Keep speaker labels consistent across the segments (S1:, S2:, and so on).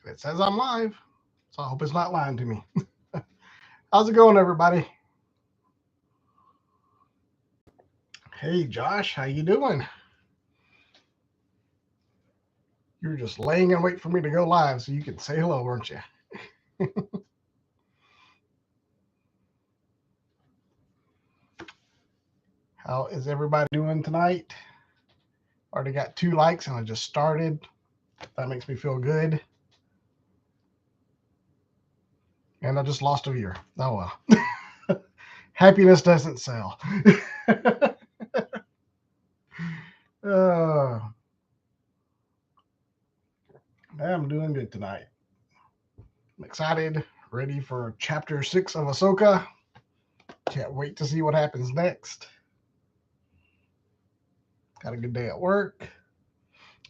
S1: It says I'm live, so I hope it's not lying to me. How's it going, everybody? Hey, Josh, how you doing? You're just laying in wait for me to go live so you can say hello, weren't you? How is everybody doing tonight? Already got 2 likes and I just started. That makes me feel good. And I just lost a viewer. Oh well. Happiness doesn't sell. I'm doing good tonight. I'm excited, ready for chapter 6 of Ahsoka. Can't wait to see what happens next. Got a good day at work.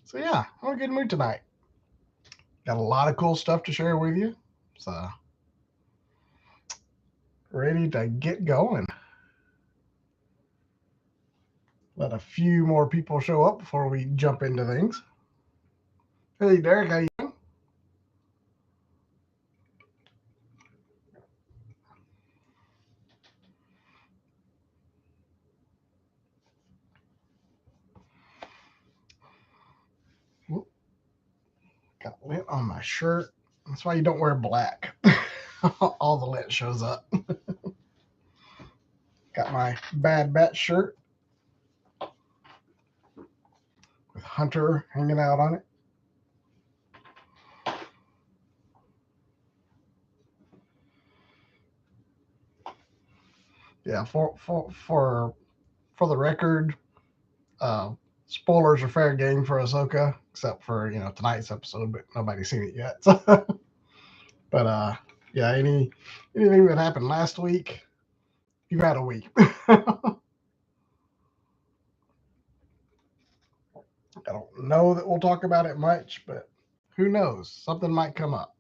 S1: So yeah, I'm in a good mood tonight. Got a lot of cool stuff to share with you. So ready to get going. Let a few more people show up before we jump into things. Hey Derek, how you doing? Got lint on my shirt. That's why you don't wear black. All the lint shows up. Got my Bad Batch shirt with Hunter hanging out on it. Yeah, for the record, spoilers are fair game for Ahsoka, except for tonight's episode, but nobody's seen it yet. So, but yeah, anything that happened last week, you've had a week. I don't know that we'll talk about it much, but who knows? Something might come up.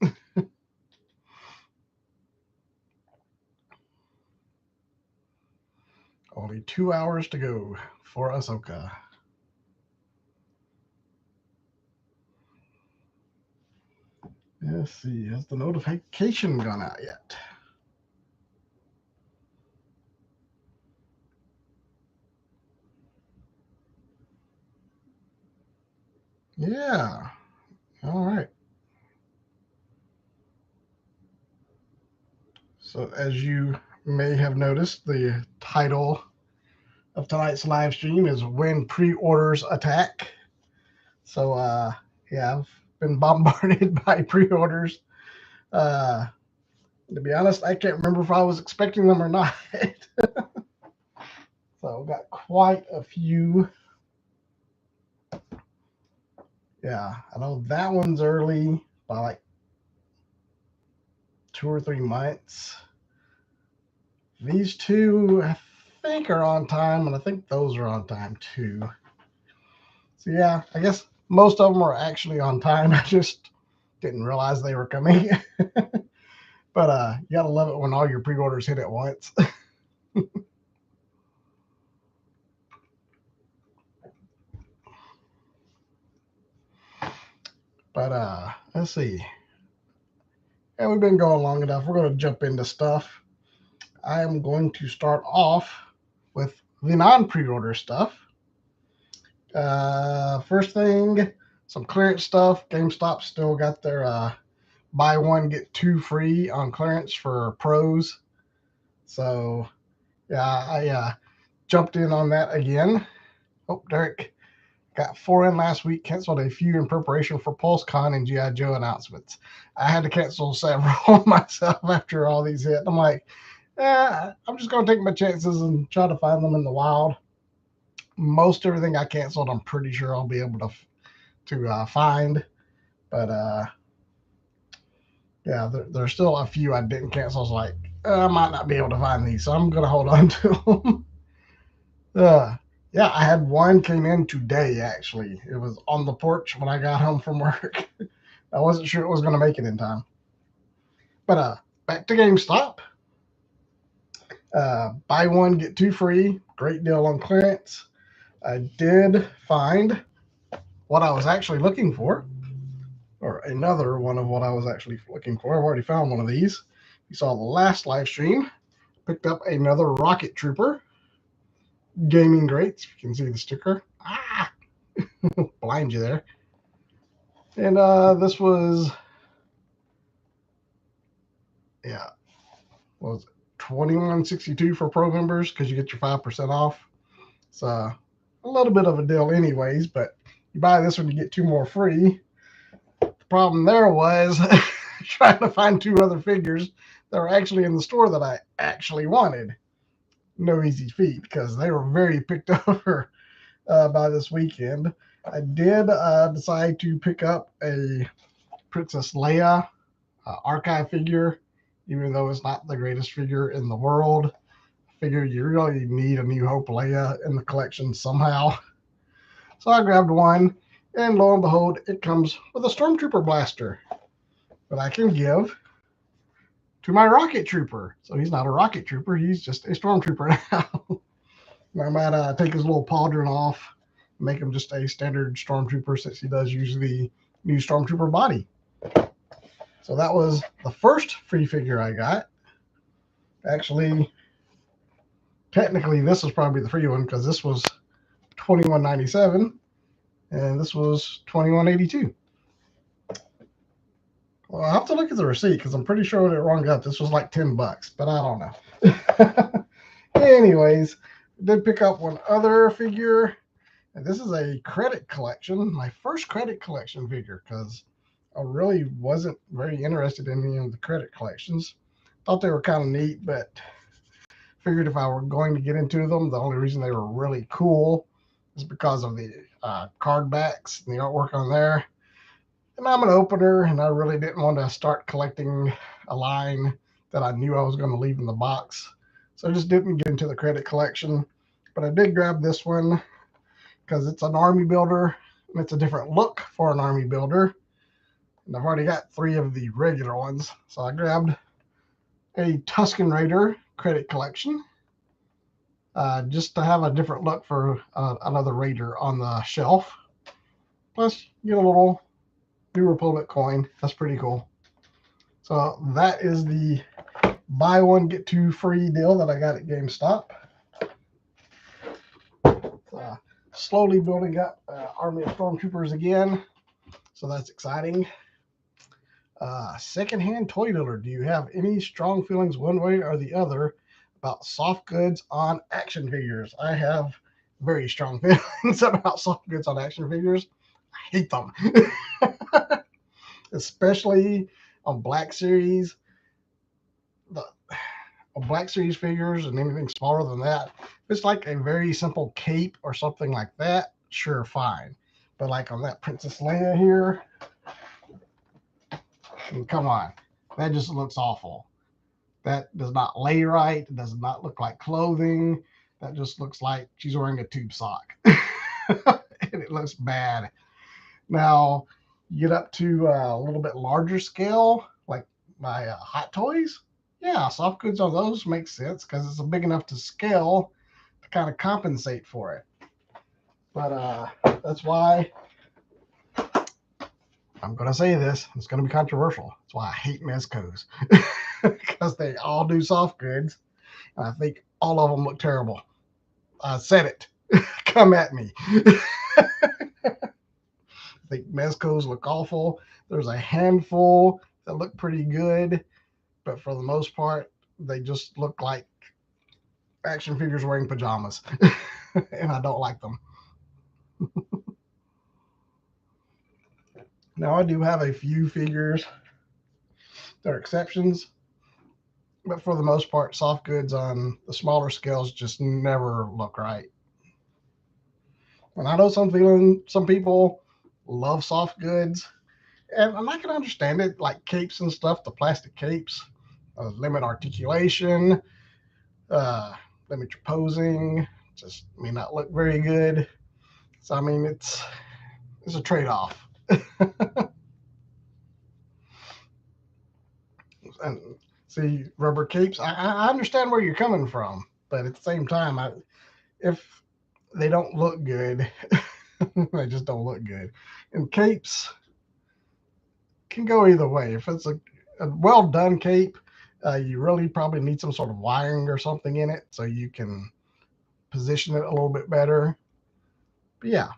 S1: Only 2 hours to go for Ahsoka. Let's see, has the notification gone out yet? Yeah. All right. So as you may have noticed, the title of tonight's live stream is When Pre-Orders Attack. So yeah, I've been bombarded by pre-orders. To be honest, I can't remember if I was expecting them or not. So got quite a few. Yeah, I know that one's early by like 2 or 3 months. These two, I think, are on time, and I think those are on time too. So yeah, I guess most of them are actually on time. I just didn't realize they were coming. But you gotta love it when all your pre-orders hit at once. But let's see. Yeah, we've been going long enough. We're gonna jump into stuff. I am going to start off with the non-pre-order stuff. First thing, some clearance stuff. GameStop still got their buy one get two free on clearance for pros. So yeah, I jumped in on that again. Oh, Derek got 4 in last week. Canceled a few in preparation for PulseCon and GI Joe announcements. I had to cancel several myself after all these hit. I'm like, I'm just gonna take my chances and try to find them in the wild. Most everything I canceled, I'm pretty sure I'll be able to find. But yeah, there's still a few I didn't cancel. I was like, I might not be able to find these, so I'm gonna hold on to them. Yeah, I had one came in today. Actually, it was on the porch when I got home from work. I wasn't sure it was gonna make it in time. But back to GameStop. Buy one get two free. Great deal on clearance. I did find what I was actually looking for. or another one of what I was actually looking for. I've already found one of these. You saw the last live stream. Picked up another Rocket Trooper gaming greats. You can see the sticker. Ah, blind you there. And this was, yeah, what was it? $21.62 for pro members because you get your 5% off. It's a little bit of a deal, anyways. But you buy this one, you get 2 more free. The problem there was trying to find 2 other figures that were actually in the store that I actually wanted. No easy feat because they were very picked over by this weekend. I did decide to pick up a Princess Leia archive figure, even though it's not the greatest figure in the world. I figure you really need a New Hope Leia in the collection somehow. So I grabbed one, and lo and behold, it comes with a Stormtrooper blaster that I can give to my Rocket Trooper. So he's not a Rocket Trooper, he's just a Stormtrooper now. I might take his little pauldron off, make him just a standard Stormtrooper since he does use the new Stormtrooper body. So that was the first free figure I got. Actually, technically, this was probably the free one because this was $21.97 and this was $21.82. Well, I'll have to look at the receipt because I'm pretty sure it rung up. This was like $10, but I don't know. Anyways, I did pick up one other figure. And this is a credit collection, my first credit collection figure, because I really wasn't very interested in any of the credit collections. Thought they were kind of neat, but figured if I were going to get into them, the only reason they were really cool is because of the card backs and the artwork on there. And I'm an opener, and I really didn't want to start collecting a line that I knew I was going to leave in the box. So I just didn't get into the credit collection. But I did grab this one because it's an army builder, and it's a different look for an army builder. And I've already got 3 of the regular ones. So I grabbed a Tusken Raider credit collection just to have a different look for another Raider on the shelf. Plus, you get a little New Republic coin. That's pretty cool. So that is the buy one, get 2 free deal that I got at GameStop. Slowly building up Army of Stormtroopers again. So that's exciting. Secondhand toy dealer. Do you have any strong feelings one way or the other about soft goods on action figures? I have very strong feelings about soft goods on action figures. I hate them. Especially on Black Series. On Black Series figures and anything smaller than that. If it's like a very simple cape or something like that, sure, fine. But like on that Princess Leia here, come on, that just looks awful. That does not lay right. It does not look like clothing. That just looks like she's wearing a tube sock. And it looks bad. Now, you get up to a little bit larger scale, like my Hot Toys. Yeah, soft goods on those makes sense because it's big enough to scale to kind of compensate for it. But that's why I'm going to say this. It's going to be controversial. That's why I hate Mezcos. Because they all do soft goods. And I think all of them look terrible. I said it. Come at me. I think Mezcos look awful. There's a handful that look pretty good. But for the most part, they just look like action figures wearing pajamas. And I don't like them. Now, I do have a few figures that are exceptions. But for the most part, soft goods on the smaller scales just never look right. And I know some people love soft goods. And I can understand it, like capes and stuff, the plastic capes, limit articulation, limit your posing, just may not look very good. So, I mean, it's a trade-off. And see, rubber capes, I understand where you're coming from, but at the same time, if they don't look good, they just don't look good. And capes, can go either way. If it's a well done cape, you really probably need some sort of wiring or something in it so you can position it a little bit better. But yeah,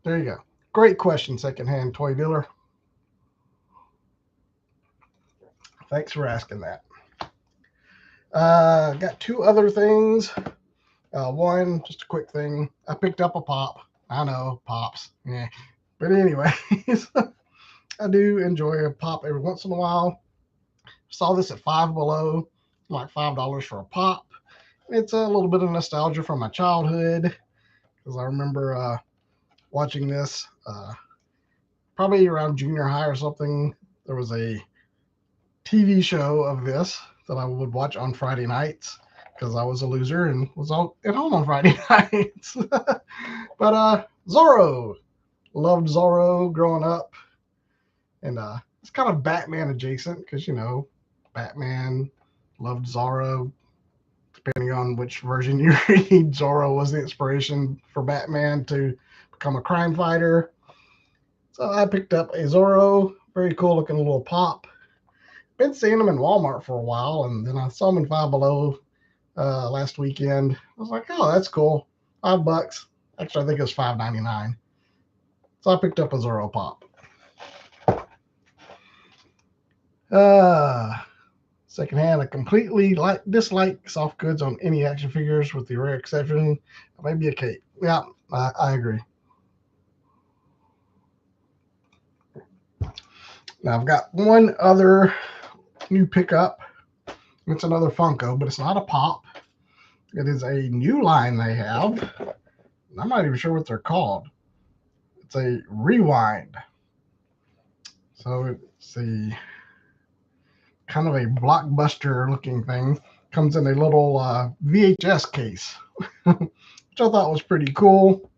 S1: there you go. Great question, secondhand toy dealer. Thanks for asking that. Got two other things. One, just a quick thing. I picked up a pop. I know, pops. Yeah. But anyways, I do enjoy a pop every once in a while. Saw this at Five Below, like $5 for a pop. It's a little bit of nostalgia from my childhood because I remember watching this probably around junior high or something. There was a TV show of this that I would watch on Friday nights because I was a loser and was all at home on Friday nights. But Zorro, loved Zorro growing up, and it's kind of Batman adjacent because Batman loved Zorro. Depending on which version you read, Zorro was the inspiration for Batman to become a crime fighter. So I picked up a Zorro, very cool looking little pop. Been seeing them in Walmart for a while, and then I saw them in Five Below last weekend. I was like, oh, that's cool. $5. Actually, I think it was $5.99. So I picked up a Zorro pop. Secondhand, I completely dislike soft goods on any action figures, with the rare exception of maybe a cape. Yeah, I agree. Now I've got one other new pickup. It's another Funko, but it's not a pop. It is a new line they have. I'm not even sure what they're called. It's a Rewind. So it's a kind of a blockbuster looking thing. Comes in a little VHS case, which I thought was pretty cool.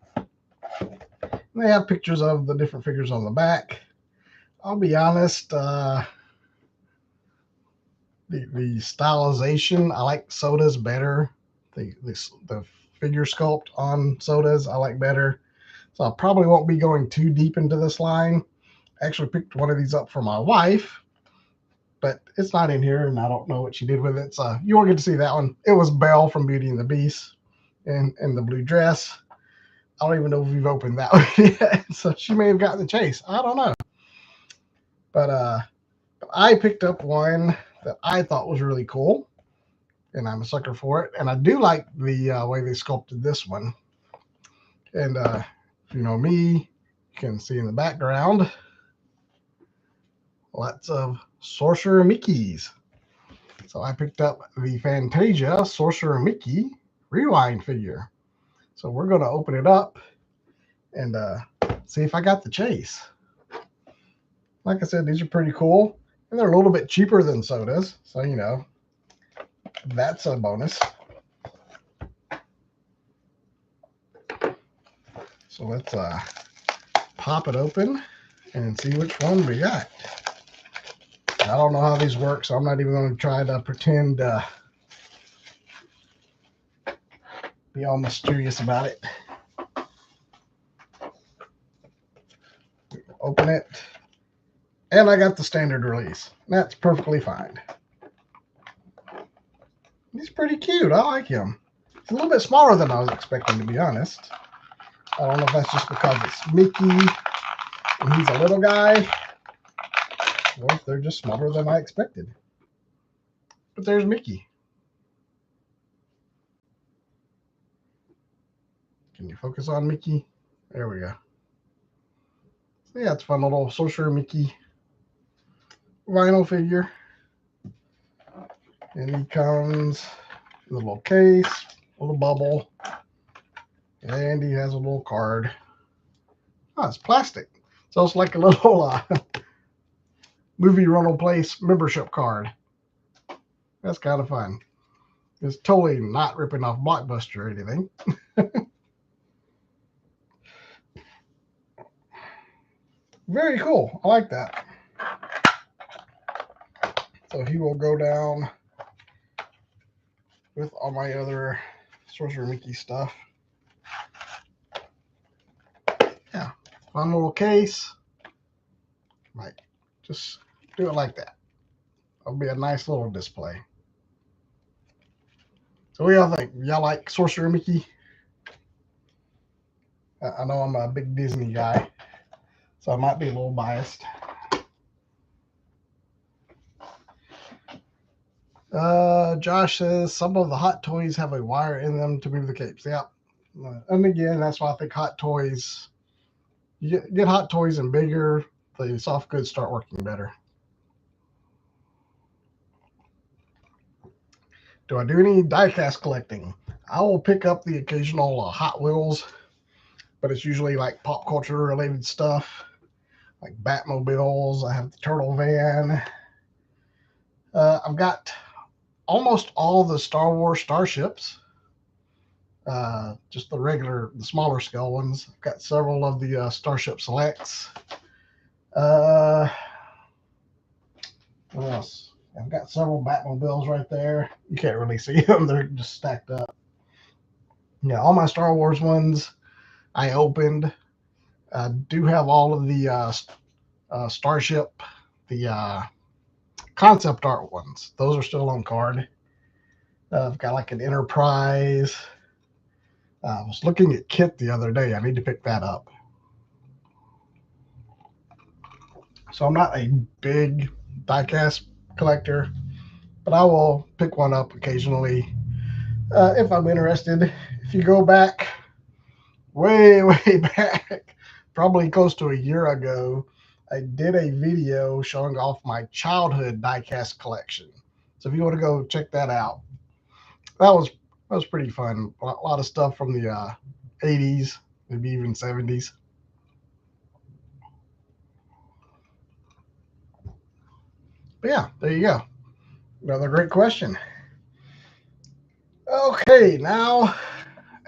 S1: They have pictures of the different figures on the back. I'll be honest, the stylization, I like Soda's better. The figure sculpt on Soda's I like better. So I probably won't be going too deep into this line. I actually picked one of these up for my wife, but it's not in here, and I don't know what she did with it. So you won't get to see that one. It was Belle from Beauty and the Beast in the blue dress. I don't even know if we've opened that one yet. So she may have gotten the chase. I don't know. But I picked up one that I thought was really cool, and I'm a sucker for it. And I do like the way they sculpted this one. And if you know me, you can see in the background lots of Sorcerer Mickeys. So I picked up the Fantasia Sorcerer Mickey Rewind figure. So we're going to open it up and see if I got the chase. Like I said, these are pretty cool. And they're a little bit cheaper than Soda's. So, that's a bonus. So let's pop it open and see which one we got. I don't know how these work, so I'm not even going to try to pretend be all mysterious about it. Open it. And I got the standard release. That's perfectly fine. He's pretty cute. I like him. He's a little bit smaller than I was expecting, to be honest. I don't know if that's just because it's Mickey and he's a little guy, or if they're just smaller than I expected. But there's Mickey. Can you focus on Mickey? There we go. So yeah, it's a fun little Sorcerer Mickey vinyl figure. And he comes in a little case, a little bubble, and he has a little card. Oh, it's plastic. So it's like a little movie rental place membership card. That's kind of fun. It's totally not ripping off Blockbuster or anything. Very cool. I like that. So he will go down with all my other Sorcerer Mickey stuff. Yeah, fun little case. Might Just do it like that. It'll be a nice little display. So what do y'all think? Y'all like Sorcerer Mickey? I know I'm a big Disney guy, so I might be a little biased. Josh says some of the Hot Toys have a wire in them to move the capes. Yeah. And again, that's why I think Hot Toys, you get Hot Toys and bigger, the soft goods start working better. Do I do any diecast collecting? I will pick up the occasional Hot Wheels, but it's usually like pop culture related stuff, like Batmobiles. I have the Turtle Van. I've got almost all the Star Wars starships, just the smaller scale ones. I've got several of the Starship Selects. What else? I've got several Batmobiles right there. You can't really see them; they're just stacked up. Yeah, all my Star Wars ones I opened. I do have all of the Starship, the concept art ones. Those are still on card. I've got like an Enterprise. I was looking at Kit the other day. I need to pick that up. So I'm not a big diecast collector, but I will pick one up occasionally if I'm interested. If you go back way, way back, probably close to a year ago, I did a video showing off my childhood diecast collection. So if you want to go check that out, that was pretty fun. A lot of stuff from the 80s, maybe even 70s. But yeah, there you go. Another great question. Okay, now,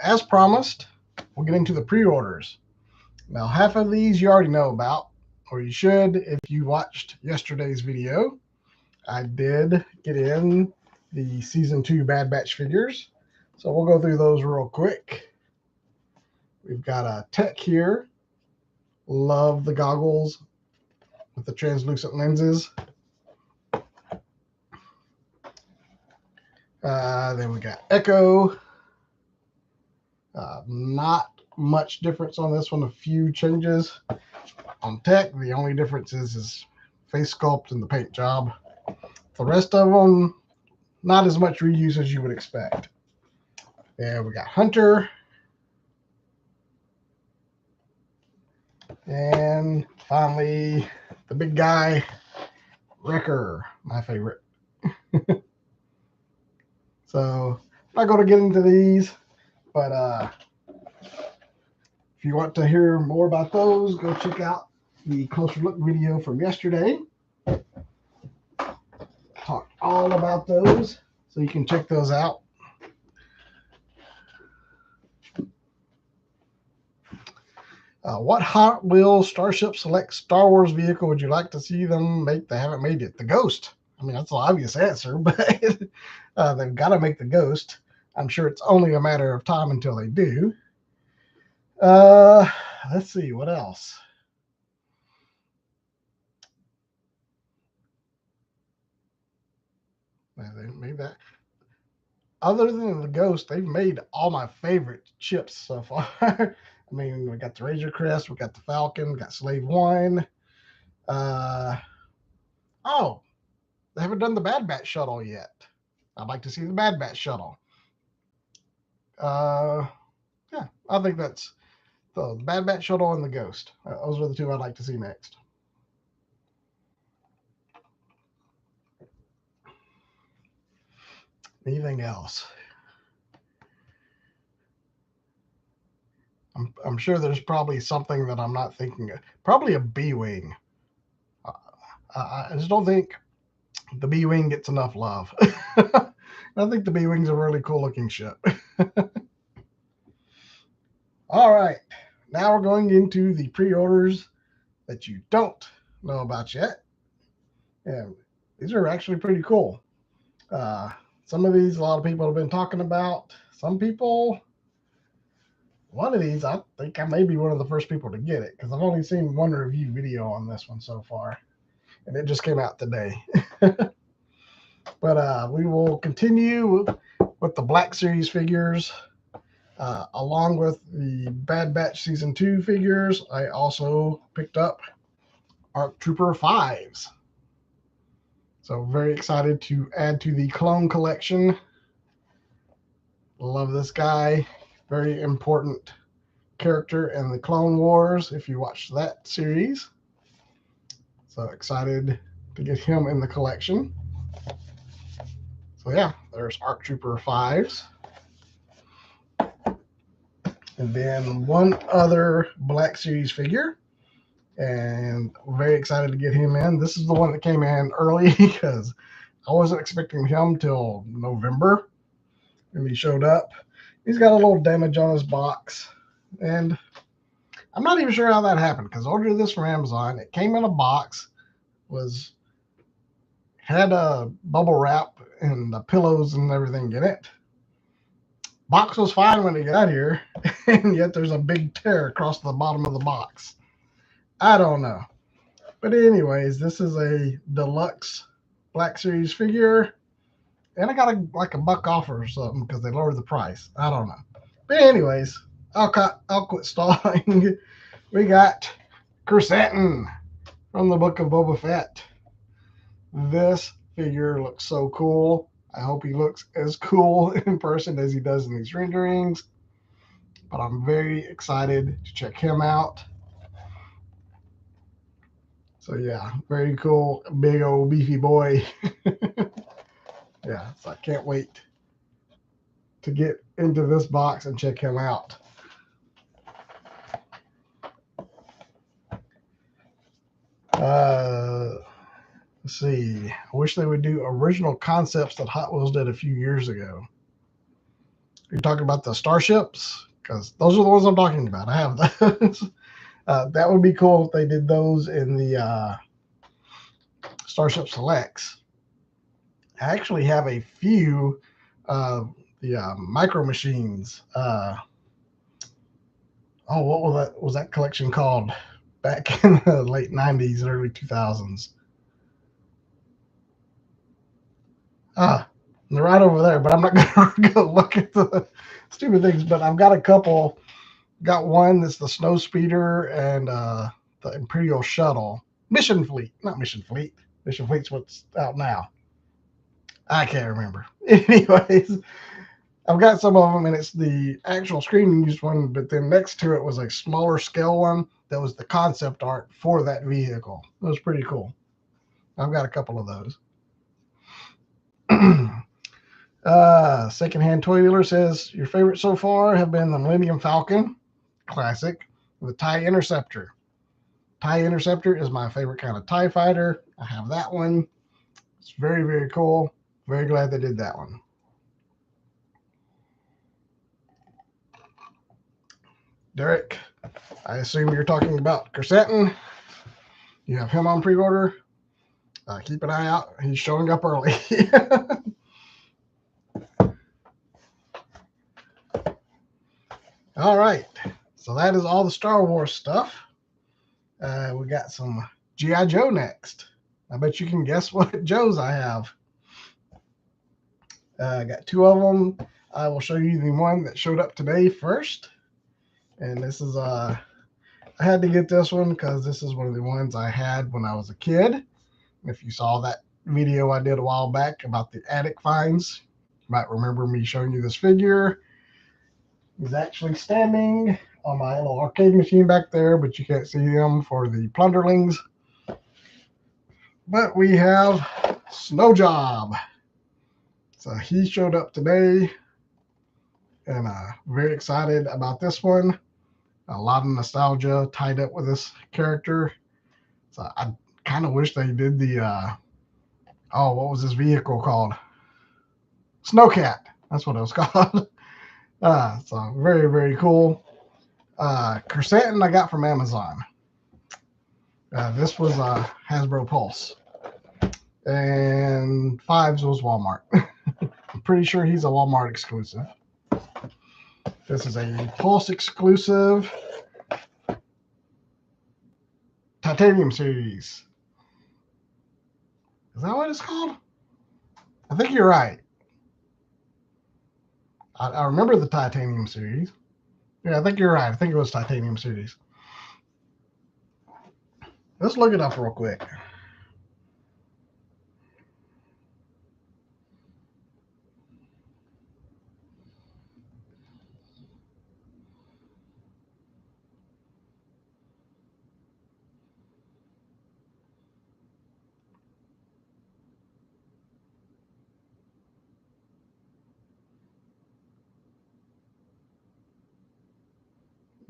S1: as promised, we'll get into the pre-orders. Now, half of these you already know about, or you should if you watched yesterday's video. I did get in the Season 2 Bad Batch figures, so we'll go through those real quick. We've got a Tech here. Love the goggles with the translucent lenses. Then we got Echo. Not much difference on this one. A few changes on Tech. The only difference is his face sculpt and the paint job. The rest of them, not as much reuse as you would expect. And we got Hunter. And finally, the big guy, Wrecker, my favorite. So I'm not going to get into these, but if you want to hear more about those, go check out the closer look video from yesterday. Talk all about those, so you can check those out. What Hot Wheels Starship Select Star Wars vehicle would you like to see them make? They haven't made it. The Ghost. I mean, that's the obvious answer, but they've got to make the Ghost. I'm sure it's only a matter of time until they do. Let's see, what else? They made that. Other than the Ghost, they've made all my favorite ships so far. I mean, we got the Razor Crest, we got the Falcon, we got Slave One. Oh, they haven't done the Bad Batch shuttle yet. I'd like to see the Bad Batch shuttle. Yeah, I think that's the Bad Batch shuttle and the Ghost. Those are the two I'd like to see next. Anything else? I'm sure there's probably something that I'm not thinking of. Probably a B-Wing. I just don't think the B-Wing gets enough love. I think the B-Wing's a really cool looking ship. All right, now we're going into the pre-orders that you don't know about yet. And these are actually pretty cool. Some of these a lot of people have been talking about. Some people, one of these, I think I may be one of the first people to get it because I've only seen one review video on this one so far. and it just came out today. But we will continue with the Black Series figures. Along with the Bad Batch Season 2 figures, I also picked up ARC Trooper 5s. So very excited to add to the clone collection. Love this guy. Very important character in the Clone Wars, if you watched that series. So excited to get him in the collection. So yeah, there's ARC Trooper 5s. And then one other Black Series figure. And very excited to get him in. This is the one that came in early because I wasn't expecting him till November. And he showed up. He's got a little damage on his box. And I'm not even sure how that happened because I ordered this from Amazon. It came in a box, had a bubble wrap and the pillows and everything in it. Box was fine when it got here, and yet there's a big tear across the bottom of the box. I don't know. But anyways, this is a deluxe Black Series figure. And I got like a buck off or something because they lowered the price. I don't know. But anyways, I'll quit stalling. We got Krrsantan from the Book of Boba Fett. This figure looks so cool. I hope he looks as cool in person as he does in these renderings. But I'm very excited to check him out. So yeah, very cool, big old beefy boy. Yeah, so I can't wait to get into this box and check him out. Let's see. I wish they would do original concepts that Hot Wheels did a few years ago. You're talking about the starships? Because those are the ones I'm talking about. I have those. That would be cool if they did those in the Starship Selects. I actually have a few of the Micro Machines. What was that collection called back in the late 90s, early 2000s? They're right over there, but I'm not going to go look at the stupid things. But I've got a couple. Got one that's the Snow Speeder and the Imperial Shuttle. Mission Fleet. Not Mission Fleet. Mission Fleet's what's out now. I can't remember. Anyways, I've got some of them, and it's the actual screen used one, but then next to it was a smaller scale one that was the concept art for that vehicle. It was pretty cool. I've got a couple of those. Secondhand Toy Dealer says, your favorite so far have been the Millennium Falcon, classic, the TIE Interceptor. TIE Interceptor is my favorite kind of TIE fighter. I have that one. It's very, very cool. Very glad they did that one. Derek, I assume you're talking about Krrsantan. You have him on pre-order. Keep an eye out. He's showing up early. All right. So that is all the Star Wars stuff. We got some G.I. Joe next. I bet you can guess what Joes I have. I got two of them. I will show you the one that showed up today first. And this is, I had to get this one because this is one of the ones I had when I was a kid. If you saw that video I did a while back about the attic finds, you might remember me showing you this figure. He's actually standing on my little arcade machine back there, but you can't see him for the plunderlings. But we have Snow Job. So he showed up today, and very excited about this one. A lot of nostalgia tied up with this character. So I kind of wish they did the, what was this vehicle called? Snowcat. That's what it was called. So very, very cool. Krrsantan I got from Amazon. This was Hasbro Pulse. And Fives was Walmart. I'm pretty sure he's a Walmart exclusive. This is a Pulse exclusive Titanium series. Is that what it's called? I think you're right. I remember the Titanium series. Yeah, I think you're right. I think it was Titanium series. Let's look it up real quick.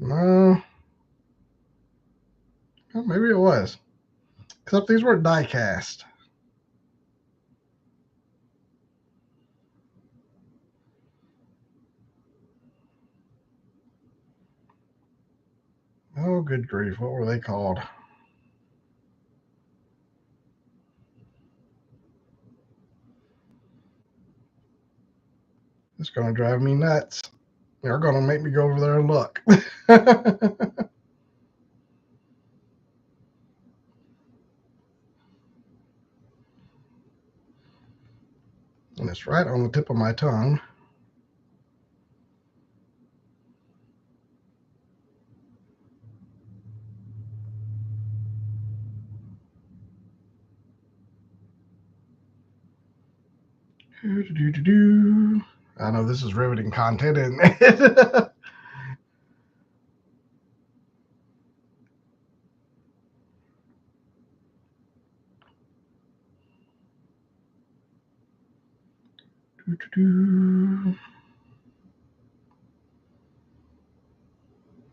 S1: No, well, maybe it was. Except these were die cast. Oh, good grief. What were they called? It's going to drive me nuts. They're going to make me go over there and look. And it's right on the tip of my tongue. I know this is riveting content, isn't it?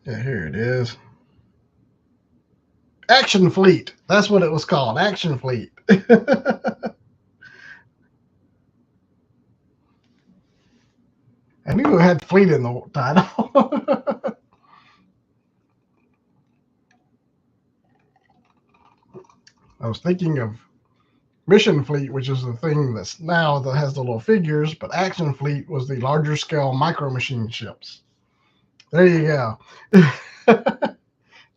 S1: Yeah, here it is. Action Fleet. That's what it was called. Action Fleet. I knew it had fleet in the title. I was thinking of Mission Fleet, which is the thing that's now that has the little figures, but Action Fleet was the larger scale micro machine ships. There you go.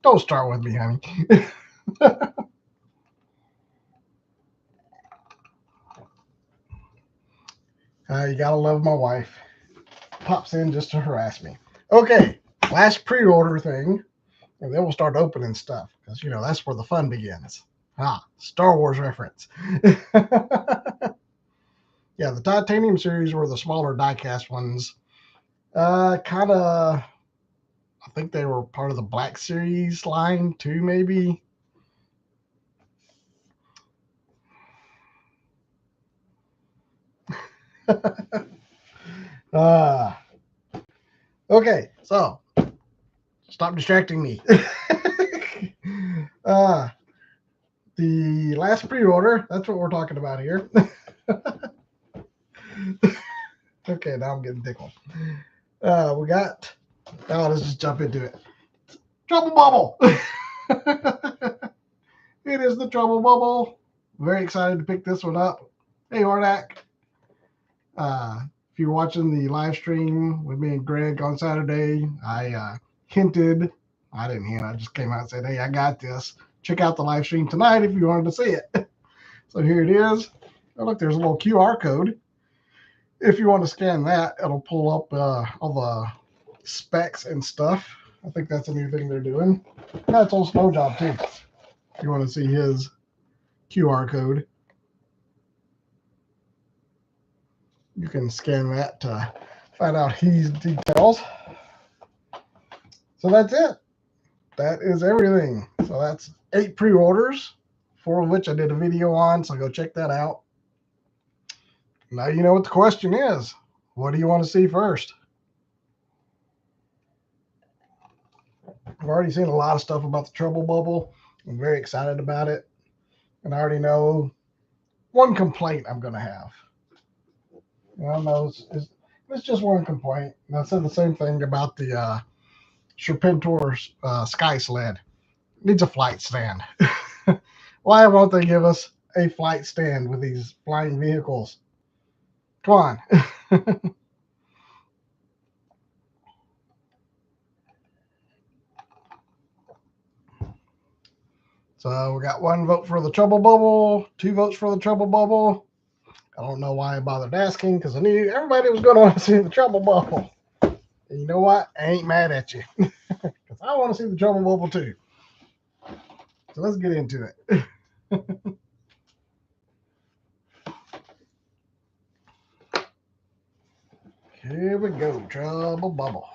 S1: Don't start with me, honey. You gotta love my wife. Pops in just to harass me. Okay, last pre-order thing, and then we'll start opening stuff because that's where the fun begins. Star Wars reference. Yeah, the Titanium series were the smaller diecast ones. Kind of. I think they were part of the Black Series line too, maybe. uh, okay, so stop distracting me. The last pre-order, that's what we're talking about here. Okay, now I'm getting tickled. We got, let's just jump into it. Trouble Bubble. It is the Trouble Bubble. Very excited to pick this one up. Hey, Hordak. If you're watching the live stream with me and Greg on Saturday, I hinted. I didn't hint. I just came out and said, hey, I got this. Check out the live stream tonight if you wanted to see it. So here it is. Oh, look, there's a little QR code. If you want to scan that, it'll pull up all the specs and stuff. I think that's a new thing they're doing. That's on Snow Job too. If you want to see his QR code, you can scan that to find out his details. So that's it. That is everything. So that's 8 pre-orders, 4 of which I did a video on, so go check that out. Now you know what the question is. What do you want to see first? I've already seen a lot of stuff about the Trouble Bubble. I'm very excited about it. And I already know one complaint I'm going to have. I know it's just one complaint. And I said the same thing about the Serpentor Sky Sled. It needs a flight stand. Why won't they give us a flight stand with these flying vehicles? Come on. So we got 1 vote for the Trouble Bubble, 2 votes for the Trouble Bubble. I don't know why I bothered asking because I knew everybody was going to want to see the Trouble Bubble. And you know what? I ain't mad at you because I want to see the Trouble Bubble too. So let's get into it. Here we go, Trouble Bubble.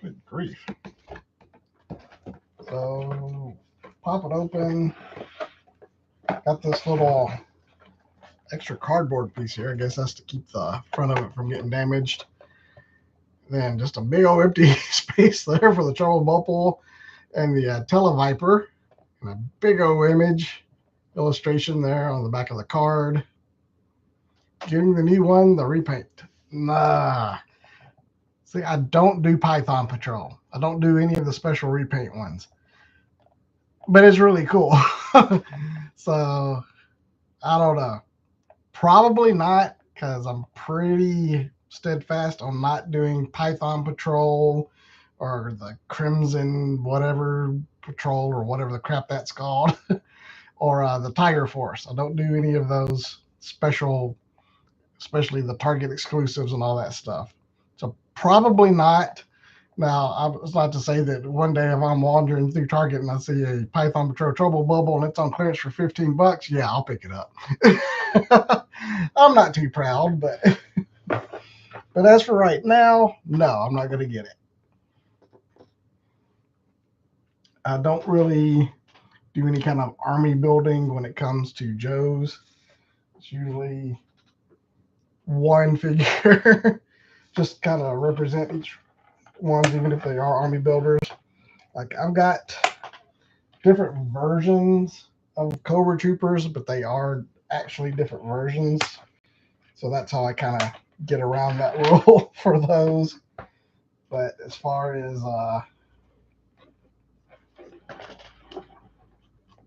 S1: Good grief. So pop it open. Got this little extra cardboard piece here. I guess that's to keep the front of it from getting damaged. Then just a big old empty space there for the Trouble Bubble and the Televiper. And a big old image illustration there on the back of the card. Getting the new one, the repaint. Nah. See, I don't do Python Patrol. I don't do any of the special repaint ones. But it's really cool. So, I don't know. Probably not, because I'm pretty steadfast on not doing Python Patrol or the Crimson whatever Patrol or whatever the crap that's called. Or the Tiger Force. I don't do any of those special, especially the Target exclusives and all that stuff. So probably not. Now, it's not to say that one day if I'm wandering through Target and I see a Python Patrol Trouble Bubble and it's on clearance for $15, yeah, I'll pick it up. I'm not too proud, but as for right now, no, I'm not going to get it. I don't really do any kind of army building when it comes to Joe's. It's usually one figure, just kind of represent each ones, even if they are army builders. Like I've got different versions of Cobra Troopers, but they are actually different versions. So that's how I kind of get around that rule for those. But as far as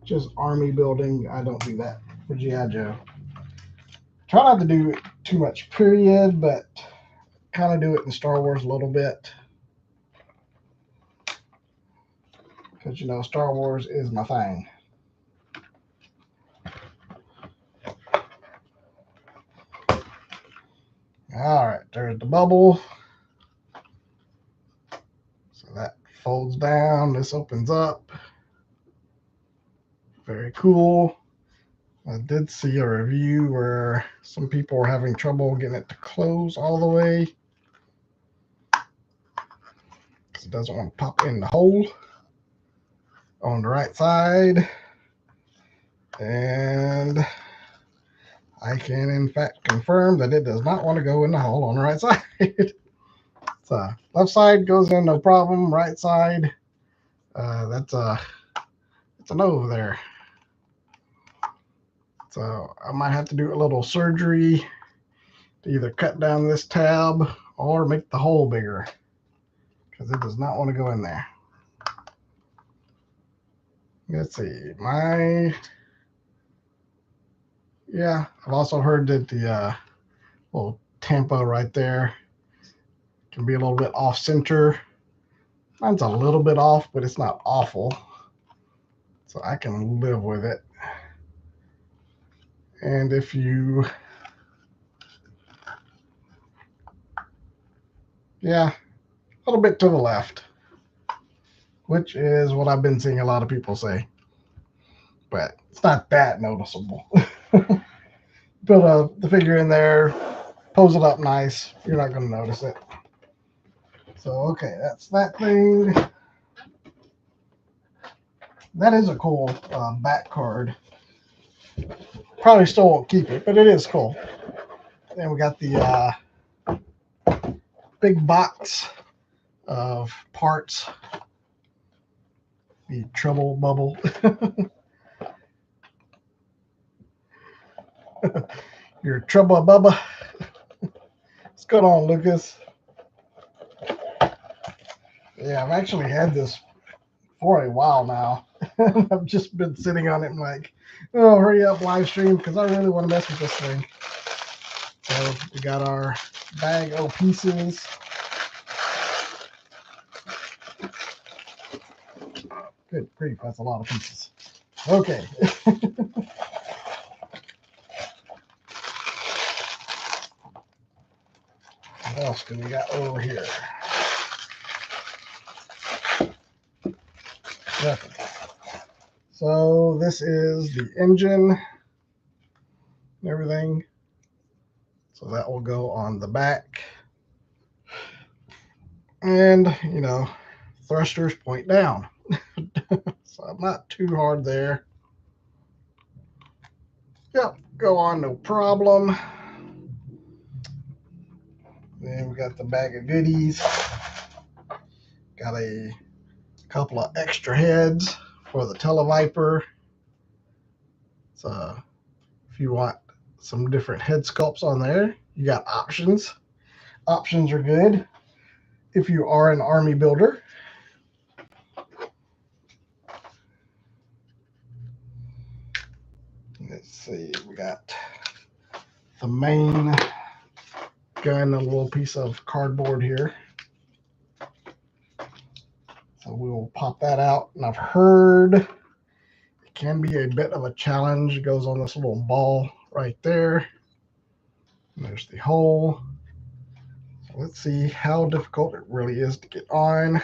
S1: just army building, I don't do that for G.I. Joe. Try not to do too much period, but kind of do it in Star Wars a little bit. Because, you know, Star Wars is my thing. All right, there's the bubble. So that folds down. This opens up. Very cool. I did see a review where some people were having trouble getting it to close all the way because it doesn't want to pop in the hole on the right side. And I can in fact confirm that it does not want to go in the hole on the right side. So left side goes in no problem. Right side, that's a no there. So I might have to do a little surgery to either cut down this tab or make the hole bigger because it does not want to go in there. Let's see. Yeah, I've also heard that the little tampo right there can be a little bit off center. Mine's a little bit off, but it's not awful. So I can live with it. And if you, yeah, a little bit to the left, which is what I've been seeing a lot of people say. But it's not that noticeable. Put the figure in there, pose it up nice. You're not going to notice it. So, okay, that's that thing. That is a cool back card. Probably still won't keep it, but it is cool. Then we got the big box of parts. The Trouble Bubble. Your Trouble Bubba. What's going on, Lucas? Yeah, I've actually had this for a while now. I've just been sitting on it and like, Oh, hurry up, live stream, because I really want to mess with this thing. So we got our bag of pieces. Good grief, that's a lot of pieces. Okay. What else do we got over here? Nothing. So this is the engine and everything. So that will go on the back. And, you know, thrusters point down. So I'm not too hard there. Yep, go on, no problem. Then we got the bag of goodies. Got a couple of extra heads for the Televiper. So if you want some different head sculpts on there, you got options. Options are good if you are an army builder. Let's see, we got the main gun, a little piece of cardboard here. So we will pop that out. And I've heard it can be a bit of a challenge. It goes on this little ball right there. And there's the hole. So let's see how difficult it really is to get on.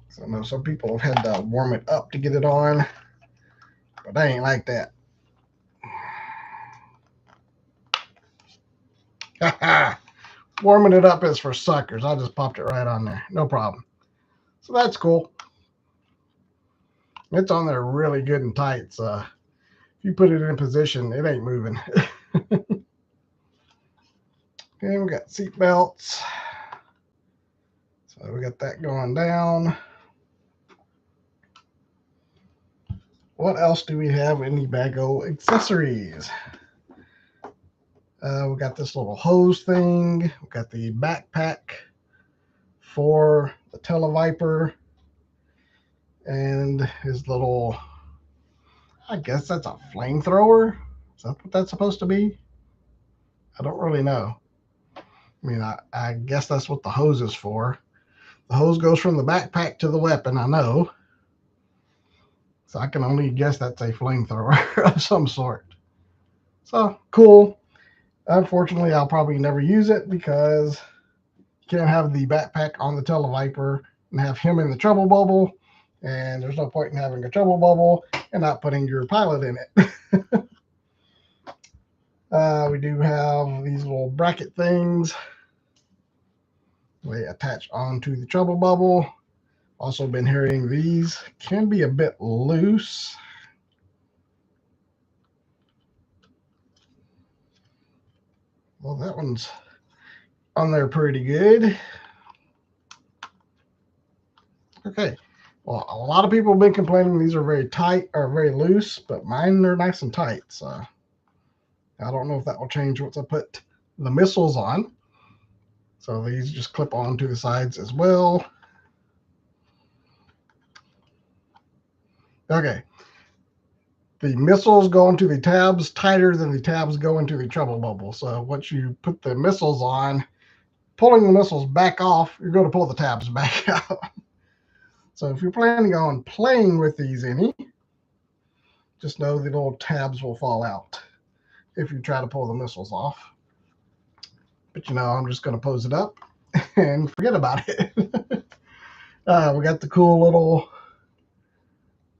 S1: So I know some people have had to warm it up to get it on, but I ain't like that. Warming it up is for suckers. I just popped it right on there. No problem. So that's cool. It's on there really good and tight. So if you put it in position, it ain't moving. Okay, we got seat belts. So we got that going down. What else do we have in the bag of accessories? We got this little hose thing. We got the backpack for the Televiper. And his little, I guess that's a flamethrower. Is that what that's supposed to be? I don't really know. I mean, I guess that's what the hose is for. The hose goes from the backpack to the weapon, I know. So I can only guess that's a flamethrower of some sort. So, cool. Unfortunately, I'll probably never use it because you can't have the backpack on the Televiper and have him in the trouble bubble. And there's no point in having a trouble bubble and not putting your pilot in it. We do have these little bracket things. They attach onto the trouble bubble. Also been hearing these can be a bit loose. Well, that one's on there pretty good. Okay. Well, a lot of people have been complaining these are very tight or very loose, but mine are nice and tight. So I don't know if that will change once I put the missiles on. So these just clip on to the sides as well. Okay. The missiles go into the tabs tighter than the tabs go into the trouble bubble. So once you put the missiles on, pulling the missiles back off, you're going to pull the tabs back out. So if you're planning on playing with these any, just know the little tabs will fall out if you try to pull the missiles off. But you know, I'm just going to pose it up and forget about it. We got the cool little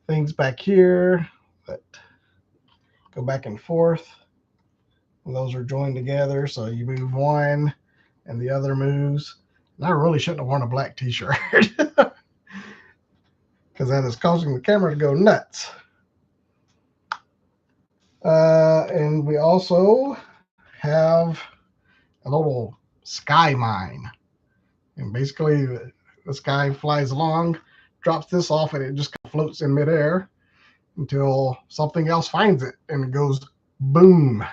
S1: things back here that go back and forth. And those are joined together. So you move one and the other moves. And I really shouldn't have worn a black t-shirt because that is causing the camera to go nuts. And we also have a little sky mine. And basically, this guy flies along, drops this off, and it just floats in midair until something else finds it, and it goes boom.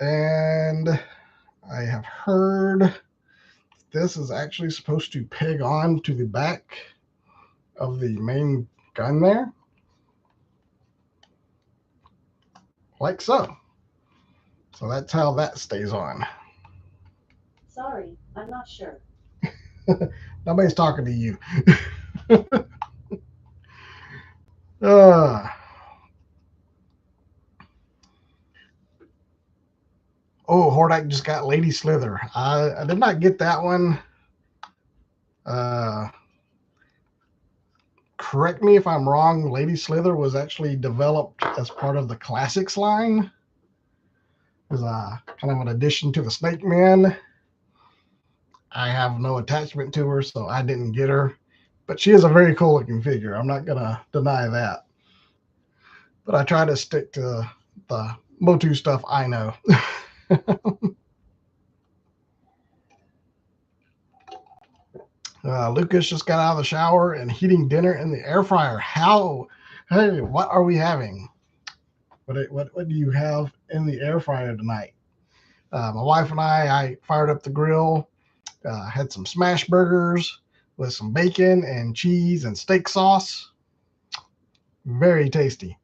S1: And I have heard this is actually supposed to peg on to the back of the main gun there. Like so. So that's how that stays on.
S2: Sorry, I'm not sure.
S1: Nobody's talking to you. uh, oh, Hordak just got Lady Slither. I did not get that one. Uh, Correct me if I'm wrong. Lady Slither was actually developed as part of the Classics line. It was kind of an addition to the Snake Man. I have no attachment to her, so I didn't get her. But she is a very cool looking figure. I'm not going to deny that. But I try to stick to the Motu stuff I know. Lucas just got out of the shower and heating dinner in the air fryer. How? Hey, what are we having? What do you have in the air fryer tonight? My wife and I fired up the grill, had some smash burgers with some bacon and cheese and steak sauce. Very tasty.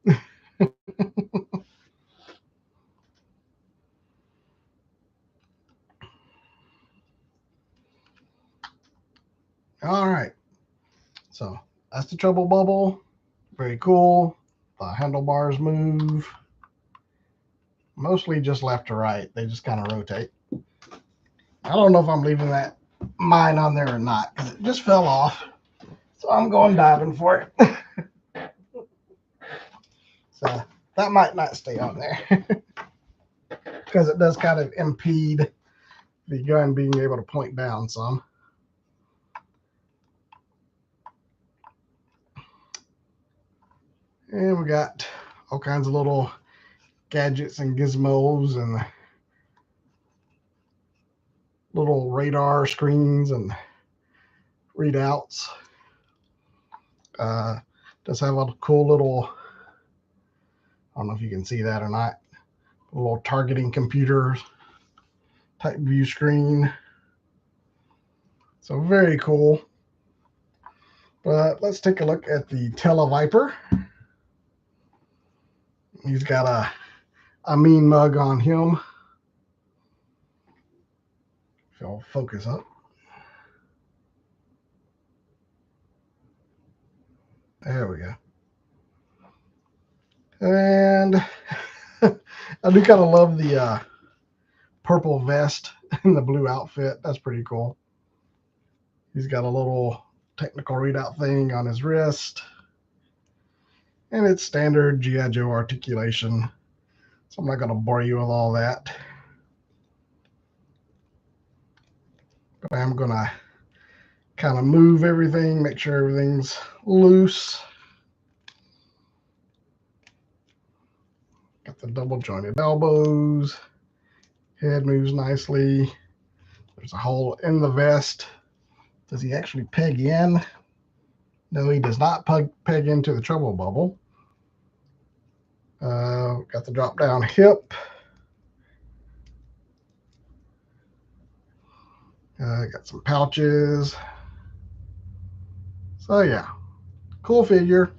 S1: All right. So that's the Trouble Bubble. Very cool. The handlebars move. Mostly just left to right. They just kind of rotate. I don't know if I'm leaving that mine on there or not because it just fell off. So I'm going diving for it. So that might not stay on there because it does kind of impede the gun being able to point down some. And we got all kinds of little gadgets and gizmos and little radar screens and readouts. Does have a cool little, I don't know if you can see that or not, a little targeting computer type view screen. So very cool. But let's take a look at the Televiper. He's got a mean mug on him. If I'll focus up. There we go. And I do kind of love the purple vest and the blue outfit. That's pretty cool. He's got a little technical readout thing on his wrist. And it's standard G.I. Joe articulation. So I'm not going to bore you with all that. But I'm going to kind of move everything, make sure everything's loose. Got the double jointed elbows. Head moves nicely. There's a hole in the vest. Does he actually peg in? No, he does not peg into the Trouble Bubble. Got the drop down hip. Got some pouches. So yeah, cool figure.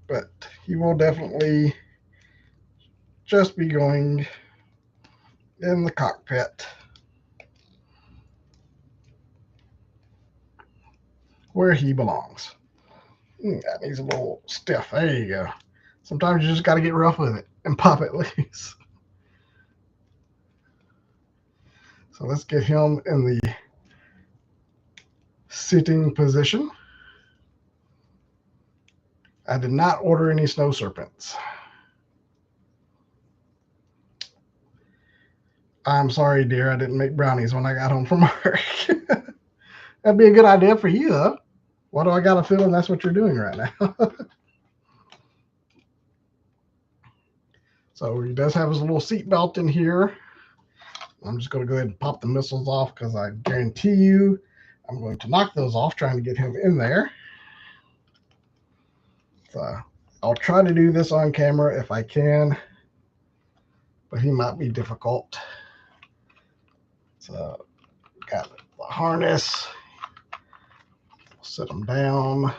S1: But he will definitely just be going in the cockpit where he belongs. That needs a little stiff. There you go. Sometimes you just got to get rough with it and pop it loose. So let's get him in the sitting position. I did not order any snow serpents. I'm sorry, dear. I didn't make brownies when I got home from work. That'd be a good idea for you, though. Why do I got a feeling that's what you're doing right now? So he does have his little seat belt in here. I'm just going to go ahead and pop the missiles off because I guarantee you I'm going to knock those off trying to get him in there. So I'll try to do this on camera if I can, but he might be difficult. So got the harness, Sit him down.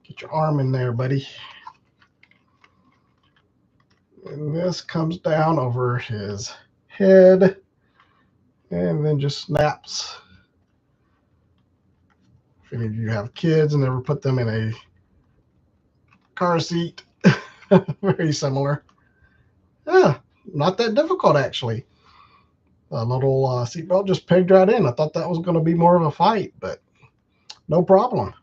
S1: Get your arm in there, buddy. And this comes down over his head and then just snaps. If any of you have kids and never put them in a car seat, very similar. Yeah, not that difficult actually. A little seatbelt just pegged right in. I thought that was going to be more of a fight, but no problem.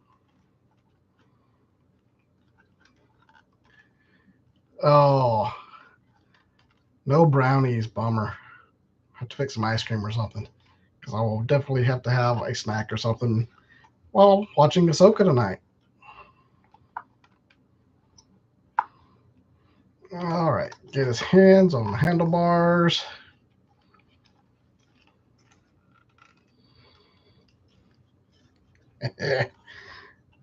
S1: Oh, no brownies, bummer. Have to fix some ice cream or something, because I will definitely have to have a snack or something while watching Ahsoka tonight. All right, get his hands on the handlebars.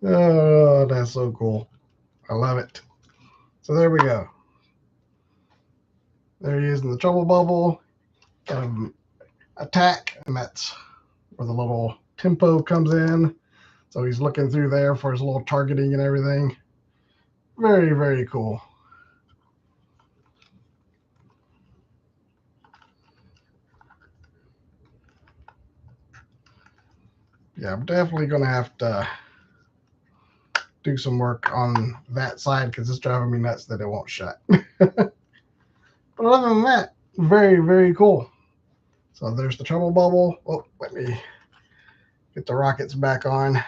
S1: Oh, that's so cool. I love it. So there we go. There he is in the trouble bubble. Got him attack, and that's where the little tempo comes in. So he's looking through there for his little targeting and everything. Very, very cool. Yeah, I'm definitely going to have to do some work on that side because it's driving me nuts that it won't shut. But other than that, very, very cool. So there's the trouble bubble. Oh, let me get the rockets back on.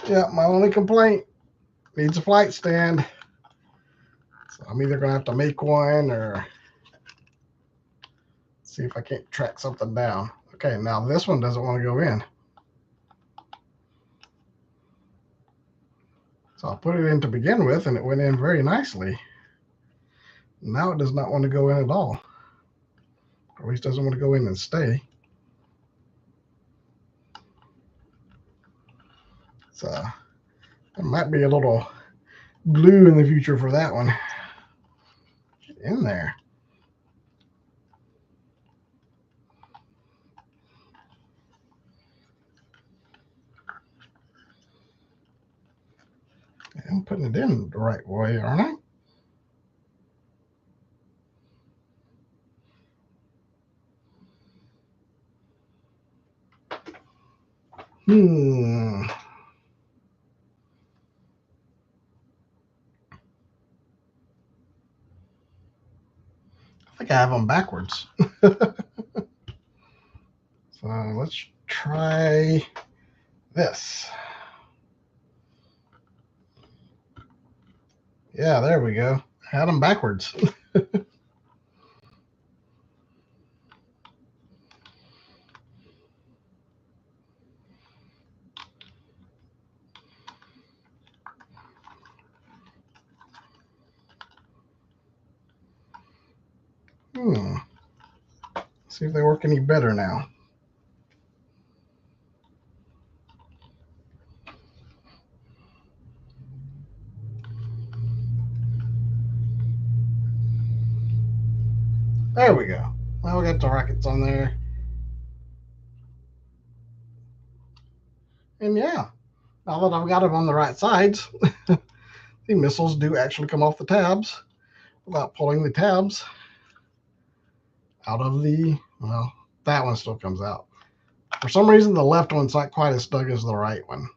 S1: Yeah, my only complaint, needs a flight stand. So I'm either going to have to make one or see if I can't track something down. Okay, now this one doesn't want to go in. So I'll put it in to begin with, and it went in very nicely. Now it does not want to go in at all. Or at least doesn't want to go in and stay. So there might be a little glue in the future for that one. Get in there. I'm putting it in the right way, aren't I? I think I have them backwards. So let's try this. Yeah, there we go. I had them backwards. See if they work any better now. There we go. Now we got the rockets on there. And yeah, now that I've got them on the right sides, the missiles do actually come off the tabs without pulling the tabs out of the, well, that one still comes out. For some reason, the left one's not quite as snug as the right one.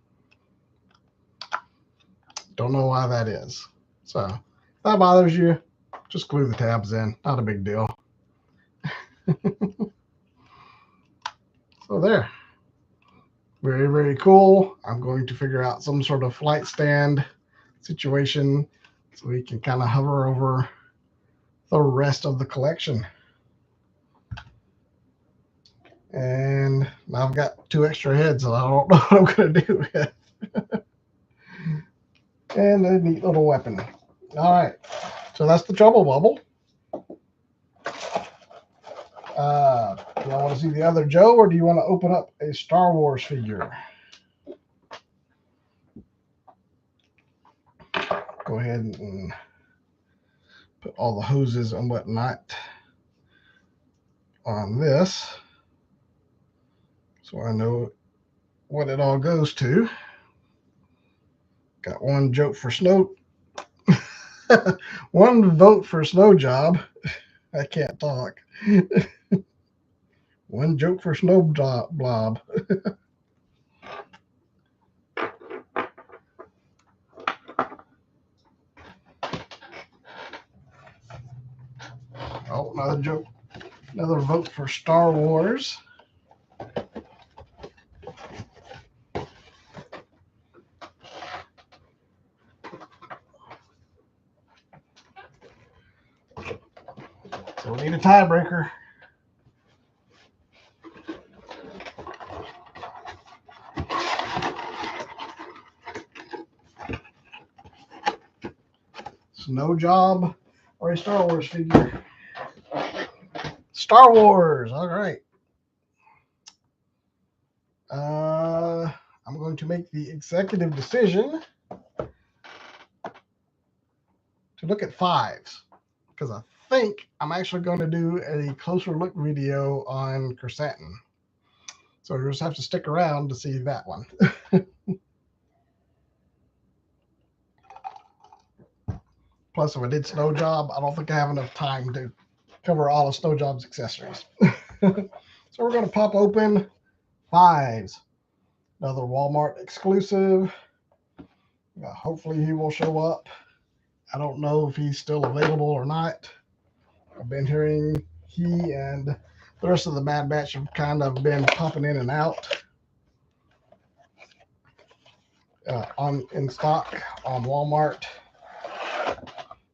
S1: Don't know why that is. So if that bothers you, just glue the tabs in. Not a big deal. So there. Very, very cool. I'm going to figure out some sort of flight stand situation so we can kind of hover over the rest of the collection. And now I've got 2 extra heads that I don't know what I'm going to do with. And a neat little weapon. All right. So that's the trouble bubble. Do you want to see the other Joe, or do you want to open up a Star Wars figure? Go ahead and put all the hoses and whatnot on this. so I know what it all goes to. Got one joke for Snow. One vote for Snow Job. I can't talk. One joke for Snow Blob. Oh, another joke. Another vote for Star Wars. So we need a tiebreaker. Snow Job or a Star Wars figure? Star Wars. All right. I'm going to make the executive decision to look at fives because I think I'm actually going to do a closer look video on Chrysanthemum. So you just have to stick around to see that one. Plus, if I did Snow Job, I don't think I have enough time to cover all of Snow Job's accessories. So we're going to pop open fives. Another Walmart exclusive. Hopefully he will show up. I don't know if he's still available or not. I've been hearing he and the rest of the Bad Batch have kind of been popping in and out in stock on Walmart.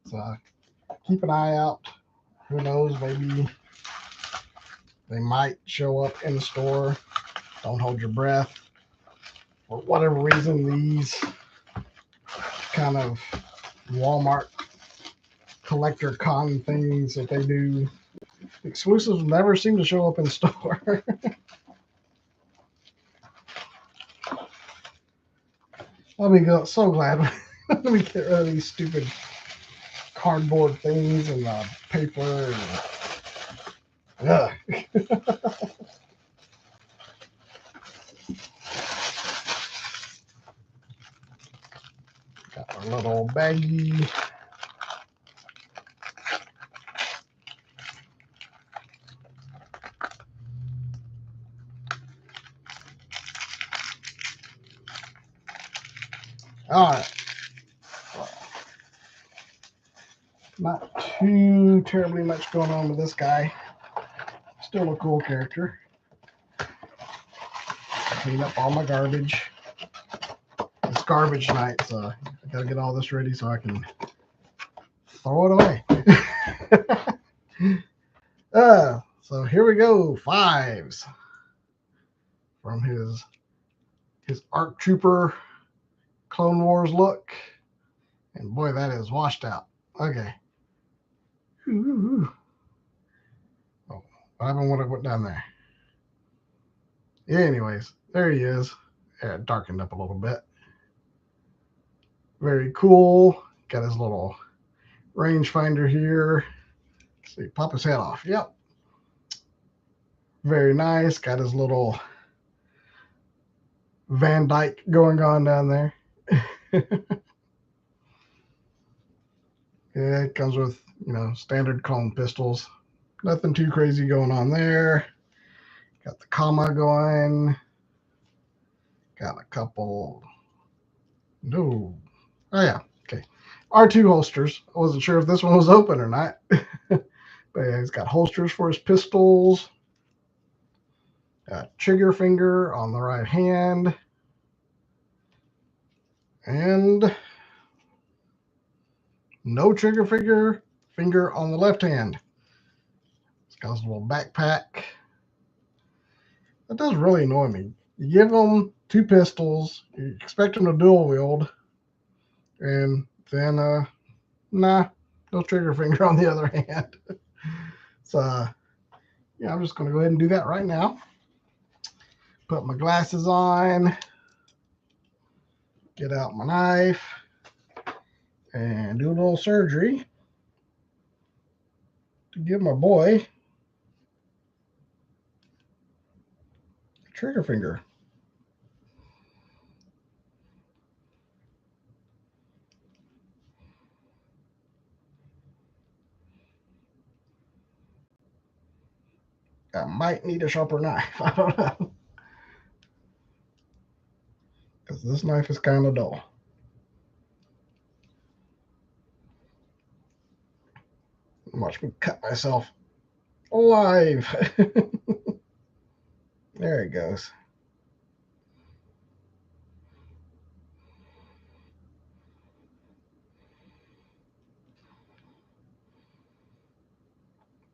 S1: So keep an eye out. Who knows? Maybe they might show up in the store. Don't hold your breath. For whatever reason, these kind of Walmart collector con things that they do, exclusives never seem to show up in store. I'll be so glad when we get rid of these stupid cardboard things and paper. And, got our little baggie. All right. Not too terribly much going on with this guy. Still a cool character. Clean up all my garbage. It's garbage night, so I gotta get all this ready so I can throw it away. So here we go. Fives from his ARC Trooper Clone Wars look. And boy, that is washed out. Okay. Ooh. Oh, what happened when I went down there? Yeah, anyways, there he is. Yeah, it darkened up a little bit. Very cool. Got his little rangefinder here. Let's see, pop his head off. Yep. Very nice. Got his little Van Dyke going on down there. Yeah, it comes with, standard clone pistols. Nothing too crazy going on there. Got the comma going. Got a couple. No. Oh, yeah. Okay. R2 holsters. I wasn't sure if this one was open or not. But yeah, he's got holsters for his pistols. Trigger finger on the right hand. And no trigger finger on the left hand. It's got his little backpack. That does really annoy me. You give them two pistols, you expect them to dual wield, and then no trigger finger on the other hand. So yeah, I'm just going to go ahead and do that right now. Put my glasses on, get out my knife, and do a little surgery to give my boy trigger finger. I might need a sharper knife. I don't know. Because this knife is kind of dull. Watch me cut myself alive. There it goes.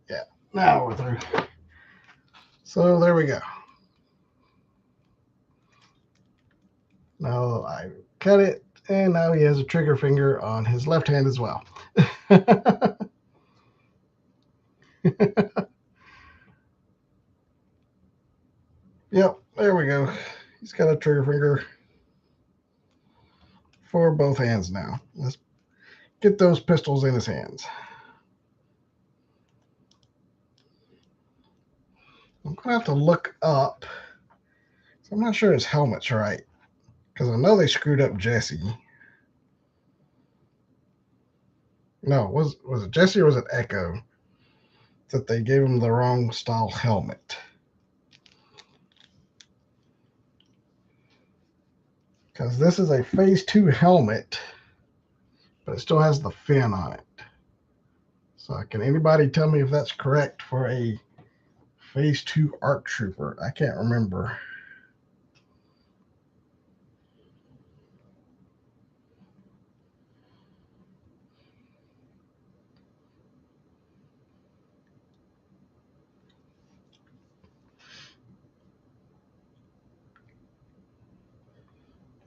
S1: Yeah, now we're through. So there we go. Now I cut it, and now he has a trigger finger on his left hand as well. Yep, there we go. He's got a trigger finger for both hands now. Let's get those pistols in his hands. I'm going to have to look up. So I'm not sure his helmet's right. Because I know they screwed up Jesse. No, was it Jesse or was it Echo? That they gave him the wrong style helmet. Because this is a Phase 2 helmet, but it still has the fin on it. So can anybody tell me if that's correct for a Phase 2 ARC Trooper? I can't remember.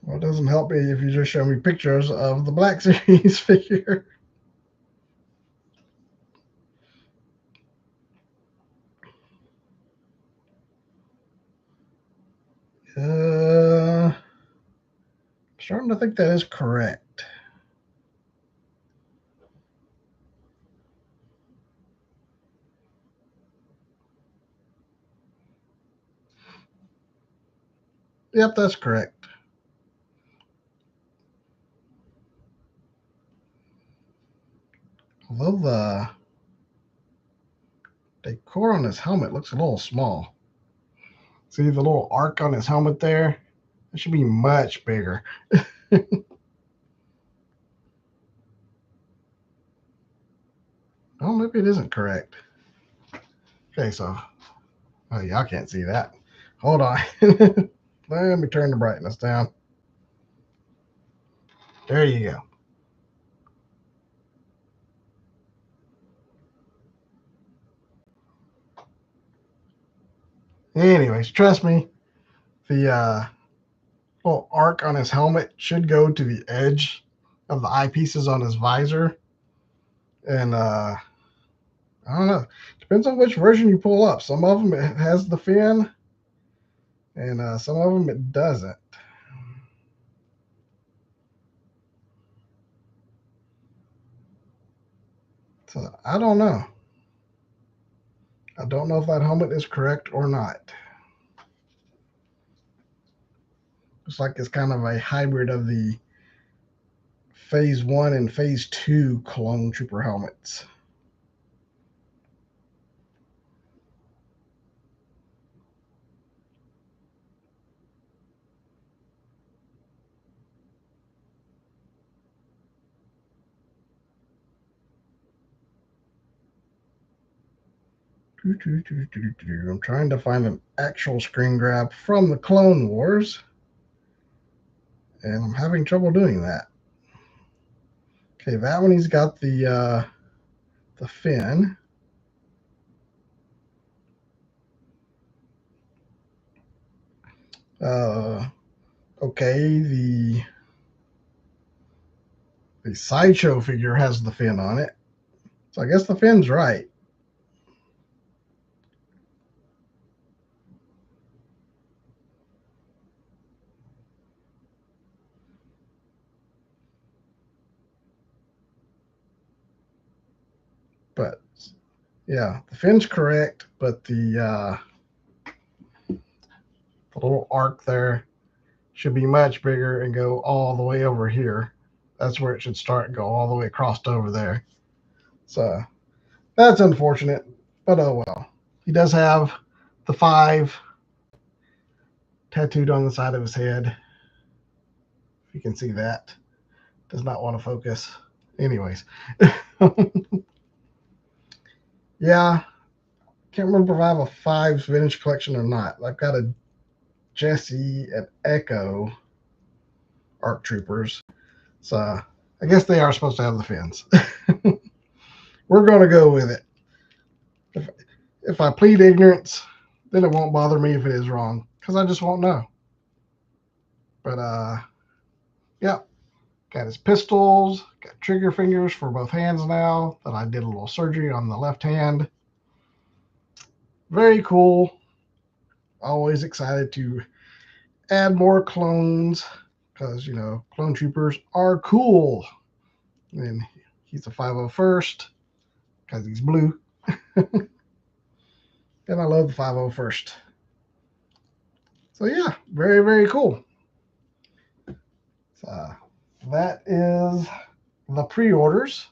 S1: Well, it doesn't help me if you just show me pictures of the Black Series figure. I'm starting to think that is correct. Yep, that's correct. Although the decor on his helmet looks a little small. See the little arc on his helmet there? It should be much bigger. Oh, maybe it isn't correct. Okay, so y'all can't see that. Hold on. Let me turn the brightness down. There you go. Anyways, trust me, the little arc on his helmet should go to the edge of the eyepieces on his visor. And I don't know. Depends on which version you pull up. Some of them it has the fin, and some of them it doesn't. So I don't know. I don't know if that helmet is correct or not. Looks like it's kind of a hybrid of the Phase 1 and Phase 2 Clone Trooper helmets. I'm trying to find an actual screen grab from the Clone Wars, and I'm having trouble doing that. Okay, that one he's got the fin. Okay, the Sideshow figure has the fin on it, so I guess the fin's right. But yeah, the fin's correct, but the The little arc there should be much bigger and go all the way over here. That's where it should start and go all the way across over there. So that's unfortunate, but oh well. He does have the 5 tattooed on the side of his head. If you can see that. Does not want to focus. Anyways. Yeah. Can't remember if I have a 5 vintage collection or not. I've got a Jesse and Echo ARC Troopers. So I guess they are supposed to have the fins. We're going to go with it. If I plead ignorance, then it won't bother me if it is wrong, because I just won't know. But yeah, got his pistols, got trigger fingers for both hands now that I did a little surgery on the left hand. Very cool. Always excited to add more clones because, you know, clone troopers are cool. And he's a 501st because he's blue. And I love the 501st. So yeah, very, very cool. So that is the pre-orders.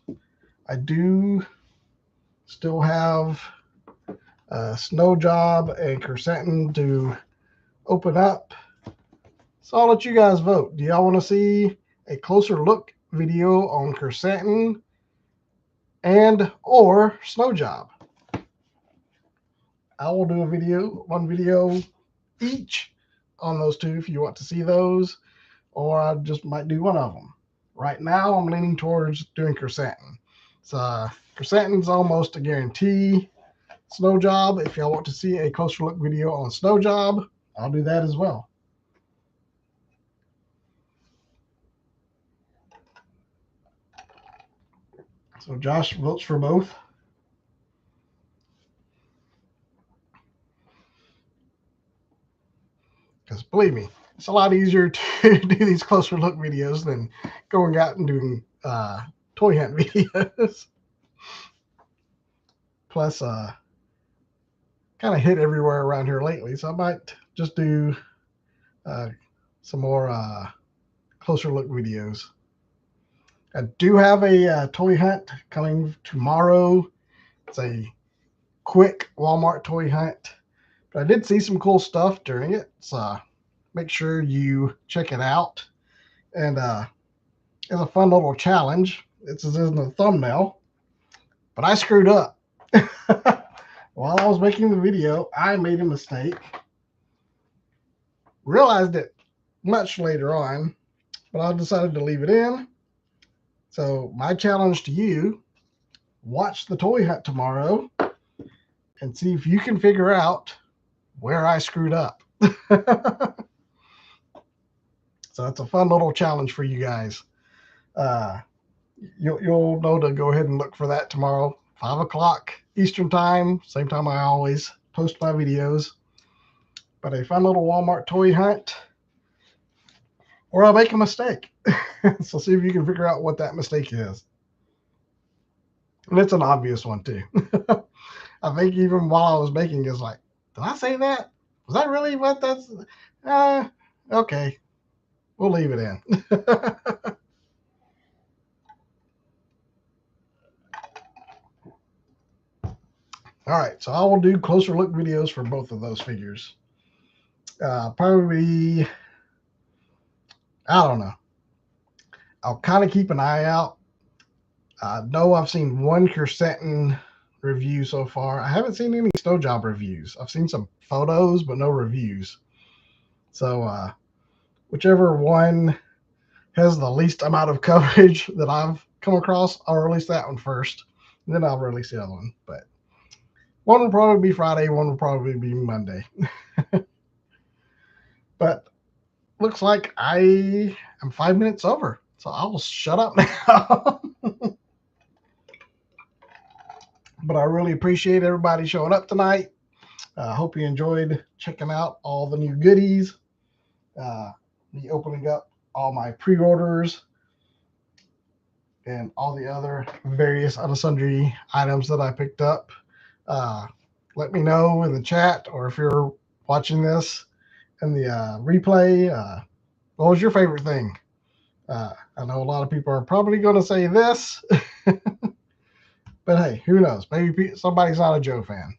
S1: I do still have Snow Job and Kersentin to open up. So I'll let you guys vote. Do y'all want to see a closer look video on Kersentin and or Snow Job? I will do one video each on those two if you want to see those, or I just might do one of them. Right now, I'm leaning towards doing Kersentin. So Kersentin's almost a guarantee. Snow Job, if y'all want to see a closer look video on Snow Job, I'll do that as well. So Josh votes for both. Because believe me, it's a lot easier to do these closer look videos than going out and doing toy hunt videos. Plus, kind of hit everywhere around here lately, so I might just do some more closer look videos. I do have a toy hunt coming tomorrow. It's a quick Walmart toy hunt. But I did see some cool stuff during it, so make sure you check it out. And it's a fun little challenge. It's in the thumbnail, but I screwed up. While I was making the video, I made a mistake. Realized it much later on, but I decided to leave it in. So my challenge to you, watch the toy hunt tomorrow and see if you can figure out where I screwed up. So it's a fun little challenge for you guys. You'll know to go ahead and look for that tomorrow, 5 o'clock Eastern time, same time I always post my videos. But a fun little Walmart toy hunt, or I'll make a mistake. So see if you can figure out what that mistake is. And it's an obvious one too. I think even while I was making it, it's like, did I say that? Was that really what that's? Okay, we'll leave it in. All right, so I will do closer look videos for both of those figures. Probably, I don't know. I'll kind of keep an eye out. I know I've seen one Kersentin review so far. I haven't seen any Snow Job reviews. I've seen some photos, but no reviews. So whichever one has the least amount of coverage that I've come across, I'll release that one first, and then I'll release the other one. But one will probably be Friday, one will probably be Monday. But looks like I am 5 minutes over, so I will shut up now. But I really appreciate everybody showing up tonight. I hope you enjoyed checking out all the new goodies, me opening up all my pre-orders, and all the other various other sundry items that I picked up. Let me know in the chat, or if you're watching this in the replay. What was your favorite thing? I know a lot of people are probably going to say this, but hey, who knows? Maybe somebody's not a Joe fan.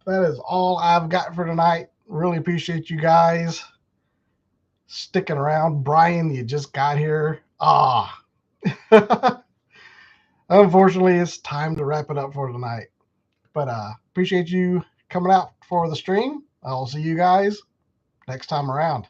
S1: That is all I've got for tonight. Really appreciate you guys sticking around. Brian, you just got here. Unfortunately, it's time to wrap it up for tonight. But appreciate you coming out for the stream. I'll see you guys next time around.